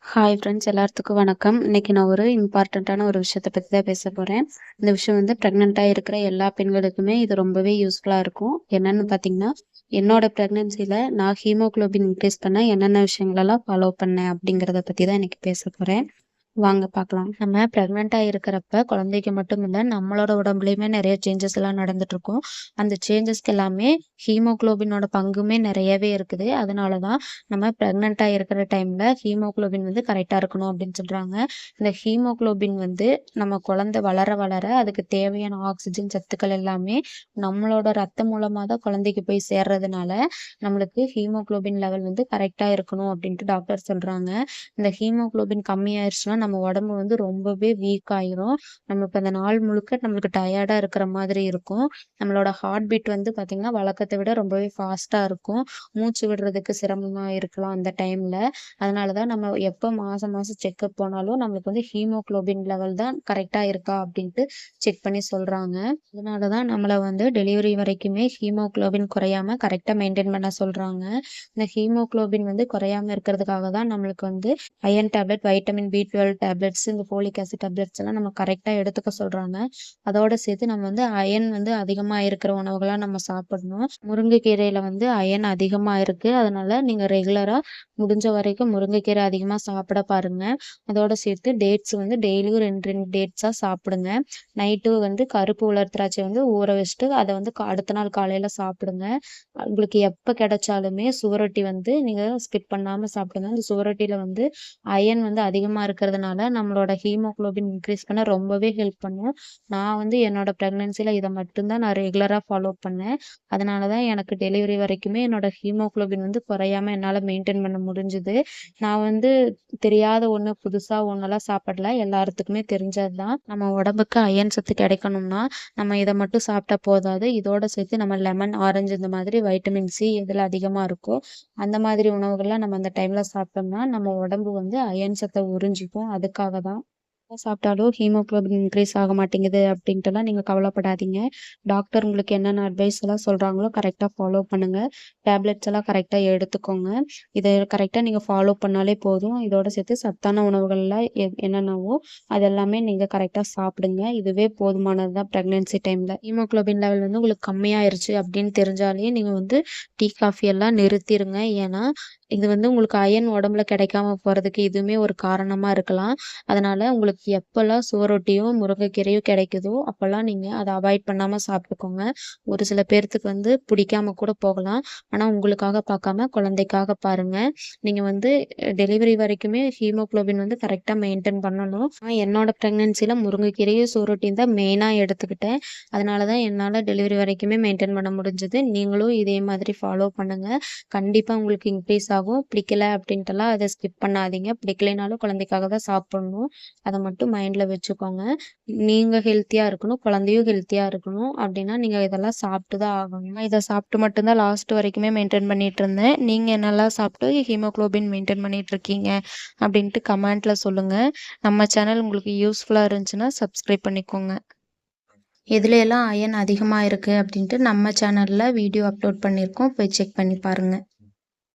Hi friends எல்லாத்துக்கும் வணக்கம். இன்னைக்கு நான் ஒரு இம்பார்ட்டண்ட்டான ஒரு விஷயத்த பத்தி தான் பேச போறேன். இந்த விஷயம் வந்து பிரெக்னென்ட்டா இருக்கிற எல்லா பெண்களுக்குமே இது ரொம்பவே யூஸ்ஃபுல்லா இருக்கும். என்னன்னு பார்த்தீங்கன்னா, என்னோட பிரெக்னன்சில நான் ஹீமோகுளோபின் இன்க்ரீஸ் பண்ண என்னென்ன விஷயங்களெல்லாம் ஃபாலோ பண்ணேன் அப்படிங்கிறத பத்தி தான் இன்னைக்கு பேச போறேன். வாங்க பார்க்கலாம். நம்ம பிரெக்னென்ட்டா இருக்கிறப்ப குழந்தைக்கு மட்டும் இல்ல, நம்மளோட உடம்புலயுமே நெறைய சேஞ்சஸ் எல்லாம் நடந்துட்டு இருக்கும். அந்த சேஞ்சஸ்க்கு எல்லாமே ஹீமோகுளோபினோட பங்குமே நெறையவே இருக்குது. அதனால தான் நம்ம பிரெக்னென்ட்டா இருக்கிற டைம்ல ஹீமோகுளோபின் வந்து கரெக்ட்டா இருக்கணும் அப்படின்னு சொல்றாங்க. இந்த ஹீமோகுளோபின் வந்து நம்ம குழந்தை வளர வளர அதுக்கு தேவையான ஆக்ஸிஜன் சத்துக்கள் எல்லாமே நம்மளோட ரத்தம் மூலமா தான் குழந்தைக்கு போய் சேர்றதுனால, நம்மளுக்கு ஹீமோகுளோபின் லெவல் வந்து கரெக்ட்டா இருக்கணும் அப்படின்ட்டு டாக்டர் சொல்றாங்க. இந்த ஹீமோகுளோபின் கம்மியாயிருச்சுன்னா நம்ம உடம்பு வந்து ரொம்பவே வீக் ஆயிரும். நமக்கு அந்த நாள் முழுக்க நம்மளுக்கு டயர்டா இருக்கிற மாதிரி இருக்கும். நம்மளோட ஹார்ட் பீட் வந்து பார்த்தீங்கன்னா, வழக்கத்த விட ரொம்பவே ஃபாஸ்ட்டா இருக்கும். மூச்சு விடுறதுக்கு சிரமமா இருக்கலாம் அந்த டைம்ல. அதனால தான் நம்ம எப்ப மாசம் மாசம் செக்கப் போனாலும் நம்மளுக்கு வந்து ஹீமோகுளோபின் லெவல் தான் கரெக்ட்டா இருக்கா அப்படின்ட்டு செக் பண்ணி சொல்றாங்க. அதனால தான் நம்மள வந்து டெலிவரி வரைக்குமே ஹீமோகுளோபின் குறையாம கரெக்ட்டா மெயின்டெயின் பண்ண சொல்றாங்க. இந்த ஹீமோகுளோபின் வந்து குறையாம இருக்கிறதுக்காக தான் நம்மளுக்கு வந்து அயர்ன் டேப்லெட், வைட்டமின் பி12 டேப்லெட்ஸ், இந்த ஃபோலிக் ஆசிட் டேப்லெட்ஸ் எல்லாம் நம்ம கரெக்ட்டா எடுத்துக்க சொல்றாங்க. அதோட சேர்த்து நம்ம வந்து அயர்ன் வந்து அதிகமா இருக்கிற உணவுகளா நம்ம சாப்பிடணும். முருங்கைக்கீரையில வந்து அயர்ன் அதிகமா இருக்கு. அதனால நீங்க ரெகுலரா முடிஞ்ச வரைக்கும் முருங்கைக்கீரை அதிகமா சாப்பிட பாருங்க. அதோட சேர்த்து டேட்ஸ் வந்து டெய்லியும் 2, 2 டேட்ஸா சாப்பிடுங்க. நைட்டு வந்து கருப்பு உலர் திராட்சை வந்து ஊற வச்சுட்டு அத வந்து அடுத்த நாள் காலையில சாப்பிடுங்க. உங்களுக்கு எப்ப கிடைச்சாலுமே சுவரொட்டி வந்து நீங்க ஸ்கிப் பண்ணாம சாப்பிடுங்க. அந்த சுவரொட்டியில வந்து அயர்ன் வந்து அதிகமா இருக்கிறதுனால, நம்மளோட ஹீமோகுளோபின் இன்க்ரீஸ் பண்ண ரொம்பவே ஹெல்ப் பண்ணும். நான் வந்து என்னோட பிரெக்னன்சில இத மட்டும் தான் நான் ரெகுலரா ஃபாலோ பண்ணேன். அதனால தான் எனக்கு டெலிவரி வரைக்குமே என்னோட ஹீமோகுளோபின் வந்து குறையாம என்னால மெயின்டெயின் பண்ண முடிஞ்சது. நான் வந்து தெரியாத ஒண்ணு, புதுசா ஒண்ணெல்லாம் சாப்பிடல. எல்லாத்துக்குமே தெரிஞ்சது தான். நம்ம உடம்புக்கு அயர்ன் சத்து கிடைக்கணும்னா, நம்ம இத மட்டும் சாப்பிட்டா போதாது. இதோட சேர்த்து நம்ம லெமன், ஆரஞ்சு இந்த மாதிரி வைட்டமின் சி எதுல அதிகமா இருக்கோ, அந்த மாதிரி உணவுகள்லாம் நம்ம அந்த டைம்ல சாப்பிட்டோம்னா, நம்ம உடம்பு வந்து அயர்ன் சத்த உறிஞ்சிக்கும். அதுக்காக தான். சாப்பிட்டாலும் ஹீமோகுளோபின் இன்க்ரீஸ் ஆக மாட்டேங்குது அப்படின்ட்டுலாம் நீங்க கவலைப்படாதீங்க. டாக்டர் உங்களுக்கு என்னென்ன அட்வைஸ் எல்லாம் சொல்றாங்களோ கரெக்ட்டா ஃபாலோ பண்ணுங்க. டேப்லெட்ஸ் எல்லாம் கரெக்ட்டா எடுத்துக்கோங்க. இத கரெக்ட்டா நீங்க ஃபாலோ பண்ணாலே போதும். இதோட சேர்த்து சத்தான உணவுகள்லாம் என்னென்னவோ அதெல்லாமே நீங்க கரெக்ட்டா சாப்பிடுங்க. இதுவே போதுமானது தான் பிரெக்னன்சி டைம்ல. ஹீமோகுளோபின் லெவல் வந்து உங்களுக்கு கம்மியாயிருச்சு அப்படின்னு தெரிஞ்சாலே நீங்க வந்து டீ, காஃபி எல்லாம் நிறுத்திருங்க. ஏன்னா, இது வந்து உங்களுக்கு அயர்ன் உடம்புல கிடைக்காம போறதுக்கு இதுவுமே ஒரு காரணமா இருக்கலாம். அதனால உங்களுக்கு எப்பல்லாம் சுவரொட்டியோ, முருங்கைக்கீரையோ கிடைக்குதோ, அப்பல்லாம் நீங்க அத அவாய்ட் பண்ணாம சாப்பிட்டுக்கோங்க. ஒரு சில பேர்த்துக்கு வந்து பிடிக்காம கூட போகலாம். ஆனா உங்களுக்காக பார்க்காம குழந்தைக்காக பாருங்க. நீங்க வந்து டெலிவரி வரைக்குமே ஹீமோகுளோபின் வந்து கரெக்ட்டா மெயின்டெயின் பண்ணணும். நான் என்னோட பிரெக்னன்சில முருங்கைக்கீரையும், சுவரொட்டியும் தான் மெயினா எடுத்துக்கிட்டேன். அதனால தான் என்னால டெலிவரி வரைக்குமே மெயின்டெயின் பண்ண முடிஞ்சது. நீங்களும் இதே மாதிரி ஃபாலோ பண்ணுங்க. கண்டிப்பா உங்களுக்கு இன்க்ரீஸ் ஆகும். பிடிக்கல அப்படின்ட்டுலாம் அத ஸ்கிப் பண்ணாதீங்க. பிடிக்கலைனாலும் குழந்தைக்காக தான் சாப்பிடணும். அத மட்டும் மைண்ட்ல வச்சுக்கோங்க. நீங்க ஹெல்த்தியா இருக்கணும், குழந்தையும் ஹெல்த்தியா இருக்கணும் அப்படின்னா, நீங்க இதெல்லாம் சாப்பிட்டு தான் ஆகணும். நான் இத சாப்பிட்டு மட்டும் தான் லாஸ்ட் வரைக்குமே மெயின்டெயின் பண்ணிட்டு இருந்தேன். நீங்க என்னலாம் சாப்பிட்டு ஹீமோகுளோபின் மெயின்டெயின் பண்ணிட்டு இருக்கீங்க அப்படின்ட்டு கமெண்ட்ல சொல்லுங்க. நம்ம சேனல் உங்களுக்கு யூஸ்ஃபுல்லா இருந்துச்சுன்னா சப்ஸ்கிரைப் பண்ணிக்கோங்க. எதுல எல்லாம் அயர்ன் அதிகமா இருக்கு அப்படின்ட்டு நம்ம சேனல்ல வீடியோ அப்லோட் பண்ணியிருக்கோம். போய் செக் பண்ணி பாருங்க.